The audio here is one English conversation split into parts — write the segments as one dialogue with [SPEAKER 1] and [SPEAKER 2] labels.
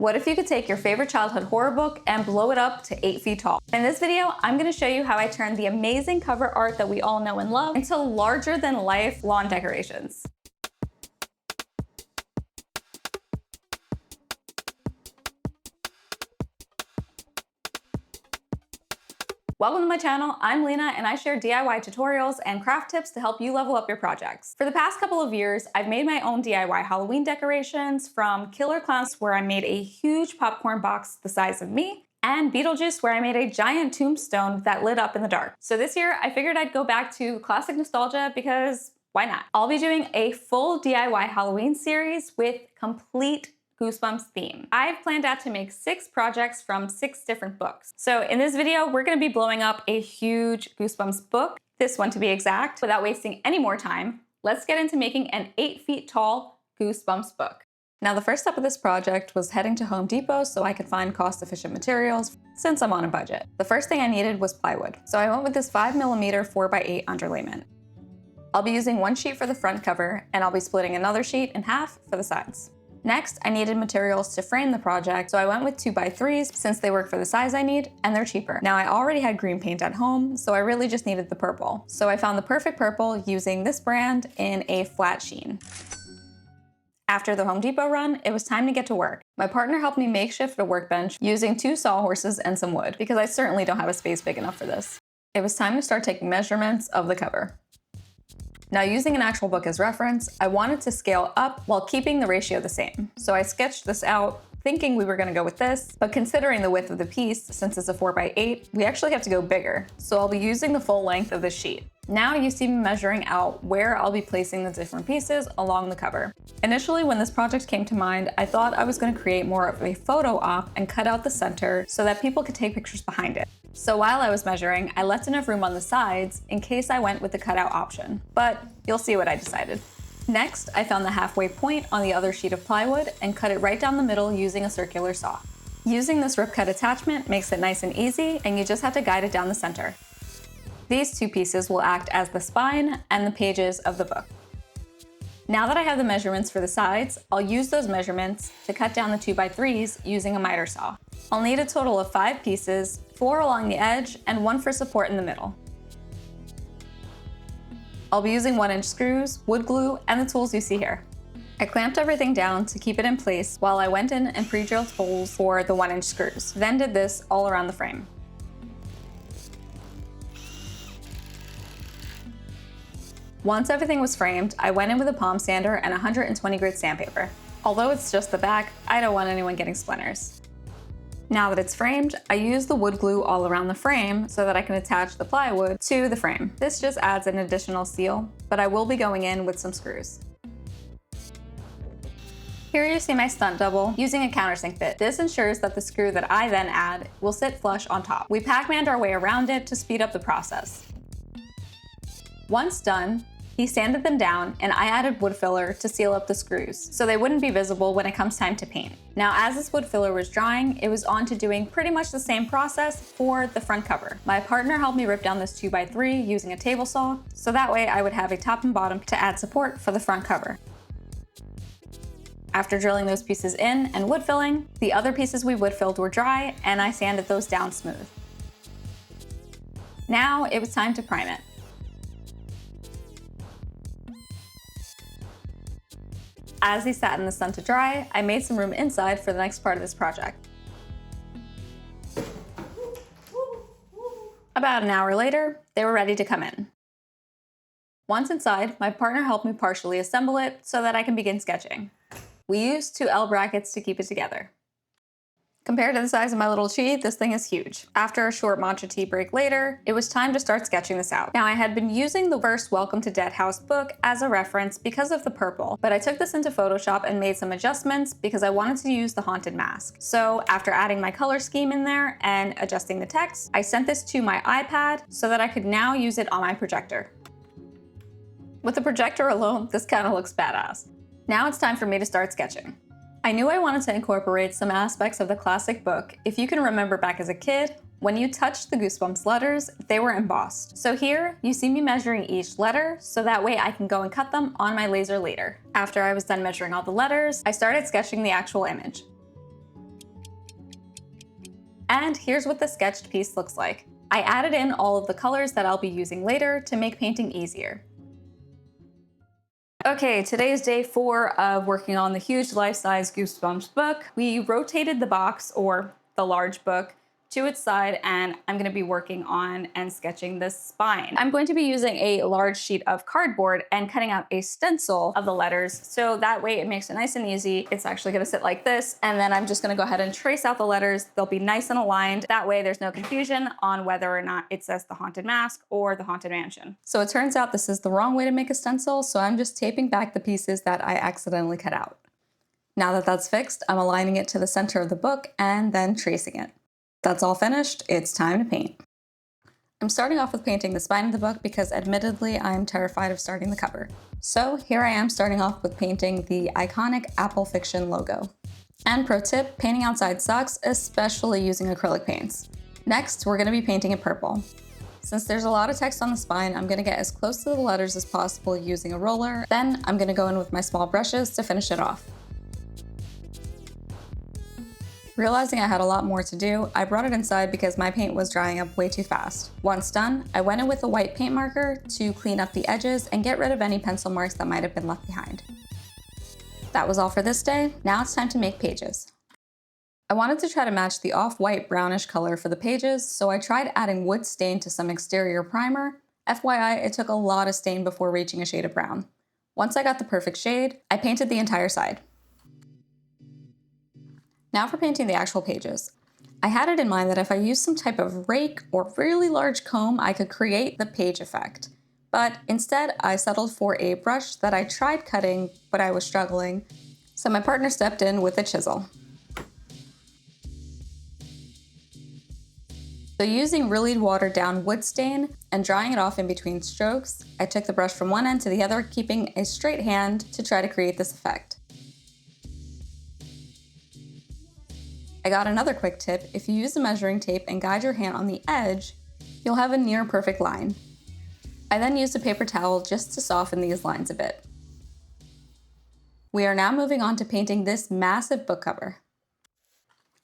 [SPEAKER 1] What if you could take your favorite childhood horror book and blow it up to 8 feet tall? In this video, I'm going to show you how I turned the amazing cover art that we all know and love into larger than life lawn decorations. Welcome to my channel. I'm Lena and I share DIY tutorials and craft tips to help you level up your projects. For the past couple of years, I've made my own DIY Halloween decorations, from Killer Clowns, where I made a huge popcorn box the size of me, and Beetlejuice, where I made a giant tombstone that lit up in the dark. So this year, I figured I'd go back to classic nostalgia because why not? I'll be doing a full DIY Halloween series with complete Goosebumps theme. I've planned out to make 6 projects from 6 different books. So in this video, we're gonna be blowing up a huge Goosebumps book, this one to be exact. Without wasting any more time, let's get into making an 8 feet tall Goosebumps book. Now, the first step of this project was heading to Home Depot so I could find cost-efficient materials since I'm on a budget. The first thing I needed was plywood. So I went with this 5mm 4x8 underlayment. I'll be using one sheet for the front cover, and I'll be splitting another sheet in half for the sides. Next, I needed materials to frame the project, so I went with 2x3s since they work for the size I need and they're cheaper. Now, I already had green paint at home, so I really just needed the purple. So I found the perfect purple using this brand in a flat sheen. After the Home Depot run, it was time to get to work. My partner helped me makeshift a workbench using 2 sawhorses and some wood, because I certainly don't have a space big enough for this. It was time to start taking measurements of the cover. Now, using an actual book as reference, I wanted to scale up while keeping the ratio the same. So I sketched this out thinking we were gonna go with this, but considering the width of the piece, since it's a 4x8, we actually have to go bigger. So I'll be using the full length of this sheet. Now you see me measuring out where I'll be placing the different pieces along the cover. Initially, when this project came to mind, I thought I was gonna create more of a photo op and cut out the center so that people could take pictures behind it. So while I was measuring, I left enough room on the sides in case I went with the cutout option, but you'll see what I decided. Next, I found the halfway point on the other sheet of plywood and cut it right down the middle using a circular saw. Using this rip cut attachment makes it nice and easy, and you just have to guide it down the center. These 2 pieces will act as the spine and the pages of the book. Now that I have the measurements for the sides, I'll use those measurements to cut down the 2x3s using a miter saw. I'll need a total of 5 pieces, 4 along the edge and 1 for support in the middle. I'll be using 1-inch screws, wood glue, and the tools you see here. I clamped everything down to keep it in place while I went in and pre-drilled holes for the 1-inch screws, then did this all around the frame. Once everything was framed, I went in with a palm sander and 120 grit sandpaper. Although it's just the back, I don't want anyone getting splinters. Now that it's framed, I use the wood glue all around the frame so that I can attach the plywood to the frame. This just adds an additional seal, but I will be going in with some screws. Here you see my stunt double using a countersink bit. This ensures that the screw that I then add will sit flush on top. We Pac-Man'd our way around it to speed up the process. Once done, he sanded them down and I added wood filler to seal up the screws so they wouldn't be visible when it comes time to paint. Now, as this wood filler was drying, it was on to doing pretty much the same process for the front cover. My partner helped me rip down this 2x3 using a table saw, so that way I would have a top and bottom to add support for the front cover. After drilling those pieces in and wood filling, the other pieces we wood filled were dry and I sanded those down smooth. Now it was time to prime it. As he sat in the sun to dry, I made some room inside for the next part of this project. About an hour later, they were ready to come in. Once inside, my partner helped me partially assemble it so that I can begin sketching. We used 2 L brackets to keep it together. Compared to the size of my little chi, this thing is huge. After a short matcha tea break later, it was time to start sketching this out. Now, I had been using the first Welcome to Dead House book as a reference because of the purple, but I took this into Photoshop and made some adjustments because I wanted to use the haunted mask. So after adding my color scheme in there and adjusting the text, I sent this to my iPad so that I could now use it on my projector. With the projector alone, this kind of looks badass. Now it's time for me to start sketching. I knew I wanted to incorporate some aspects of the classic book. If you can remember back as a kid, when you touched the Goosebumps letters, they were embossed. So here, you see me measuring each letter, so that way I can go and cut them on my laser later. After I was done measuring all the letters, I started sketching the actual image. And here's what the sketched piece looks like. I added in all of the colors that I'll be using later to make painting easier. Okay, today is day 4 of working on the huge life-size Goosebumps book. We rotated the box, or the large book, to its side, and I'm going to be working on and sketching the spine. I'm going to be using a large sheet of cardboard and cutting out a stencil of the letters, so that way it makes it nice and easy. It's actually going to sit like this, and then I'm just going to go ahead and trace out the letters. They'll be nice and aligned. That way there's no confusion on whether or not it says the Haunted Mask or the Haunted Mansion. So it turns out this is the wrong way to make a stencil, so I'm just taping back the pieces that I accidentally cut out. Now that that's fixed, I'm aligning it to the center of the book and then tracing it. That's all finished, it's time to paint. I'm starting off with painting the spine of the book because admittedly I'm terrified of starting the cover. So here I am starting off with painting the iconic Apple Fiction logo. And pro tip, painting outside sucks, especially using acrylic paints. Next, we're going to be painting it purple. Since there's a lot of text on the spine, I'm going to get as close to the letters as possible using a roller. Then I'm going to go in with my small brushes to finish it off. Realizing I had a lot more to do, I brought it inside because my paint was drying up way too fast. Once done, I went in with a white paint marker to clean up the edges and get rid of any pencil marks that might have been left behind. That was all for this day. Now it's time to make pages. I wanted to try to match the off-white brownish color for the pages, so I tried adding wood stain to some exterior primer. FYI, it took a lot of stain before reaching a shade of brown. Once I got the perfect shade, I painted the entire side. Now for painting the actual pages. I had it in mind that if I used some type of rake or really large comb, I could create the page effect. But instead, I settled for a brush that I tried cutting, but I was struggling, so my partner stepped in with a chisel. So using really watered down wood stain and drying it off in between strokes, I took the brush from one end to the other, keeping a straight hand to try to create this effect. I got another quick tip: if you use a measuring tape and guide your hand on the edge, you'll have a near perfect line. I then used a paper towel just to soften these lines a bit. We are now moving on to painting this massive book cover.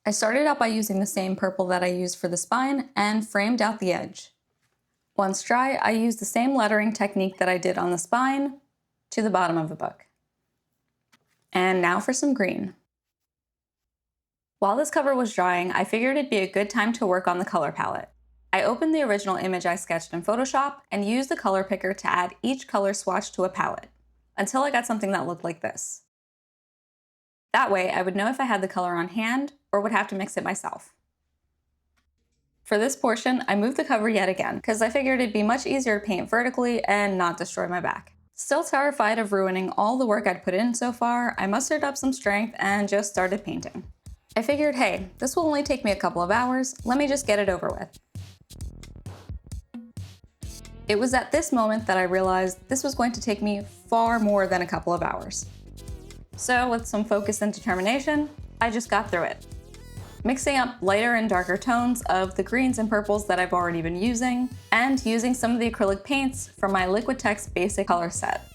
[SPEAKER 1] I started out by using the same purple that I used for the spine and framed out the edge. Once dry, I used the same lettering technique that I did on the spine to the bottom of the book. And now for some green. While this cover was drying, I figured it'd be a good time to work on the color palette. I opened the original image I sketched in Photoshop and used the color picker to add each color swatch to a palette, until I got something that looked like this. That way, I would know if I had the color on hand or would have to mix it myself. For this portion, I moved the cover yet again, because I figured it'd be much easier to paint vertically and not destroy my back. Still terrified of ruining all the work I'd put in so far, I mustered up some strength and just started painting. I figured, hey, this will only take me a couple of hours, let me just get it over with. It was at this moment that I realized this was going to take me far more than a couple of hours. So with some focus and determination, I just got through it. Mixing up lighter and darker tones of the greens and purples that I've already been using, and using some of the acrylic paints from my Liquitex basic color set.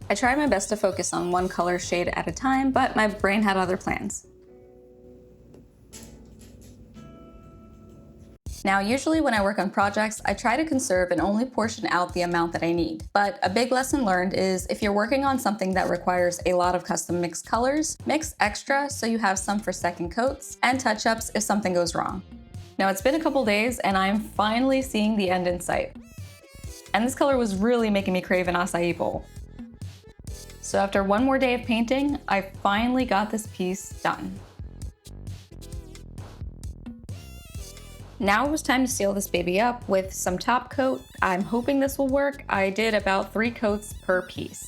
[SPEAKER 1] I tried my best to focus on one color shade at a time, but my brain had other plans. Now, usually when I work on projects, I try to conserve and only portion out the amount that I need. But a big lesson learned is if you're working on something that requires a lot of custom mixed colors, mix extra so you have some for second coats and touch-ups if something goes wrong. Now, it's been a couple days and I'm finally seeing the end in sight. And this color was really making me crave an acai bowl. So after one more day of painting, I finally got this piece done. Now it was time to seal this baby up with some top coat. I'm hoping this will work. I did about 3 coats per piece.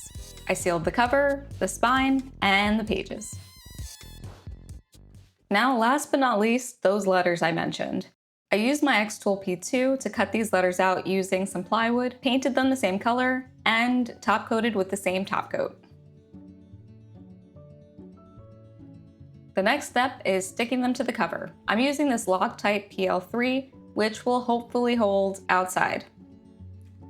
[SPEAKER 1] I sealed the cover, the spine, and the pages. Now, last but not least, those letters I mentioned. I used my X-Tool P2 to cut these letters out using some plywood, painted them the same color, and top coated with the same top coat. The next step is sticking them to the cover. I'm using this Loctite PL3, which will hopefully hold outside.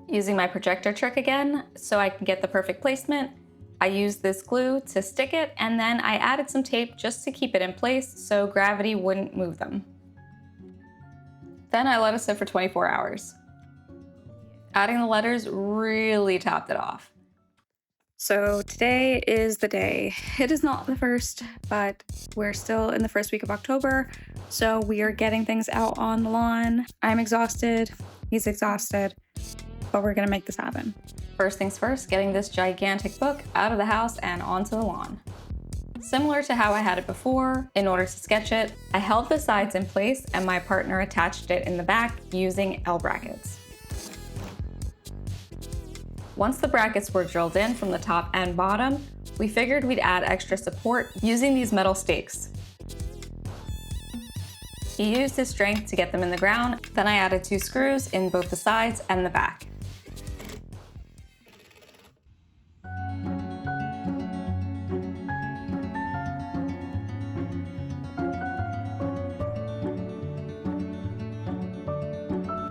[SPEAKER 1] Using my projector trick again, so I can get the perfect placement, I used this glue to stick it, and then I added some tape just to keep it in place so gravity wouldn't move them. Then I let it sit for 24 hours. Adding the letters really topped it off. So today is the day. It is not the first, but we're still in the first week of October, so we are getting things out on the lawn. I'm exhausted, he's exhausted, but we're gonna make this happen. First things first, getting this gigantic book out of the house and onto the lawn. Similar to how I had it before, in order to sketch it, I held the sides in place and my partner attached it in the back using L brackets. Once the brackets were drilled in from the top and bottom, we figured we'd add extra support using these metal stakes. He used his strength to get them in the ground, then I added 2 screws in both the sides and the back.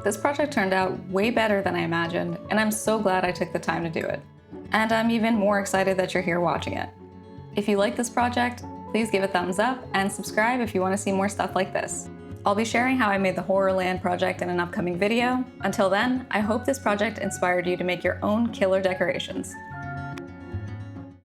[SPEAKER 1] This project turned out way better than I imagined, and I'm so glad I took the time to do it. And I'm even more excited that you're here watching it. If you like this project, please give it a thumbs up and subscribe if you want to see more stuff like this. I'll be sharing how I made the Horrorland project in an upcoming video. Until then, I hope this project inspired you to make your own killer decorations.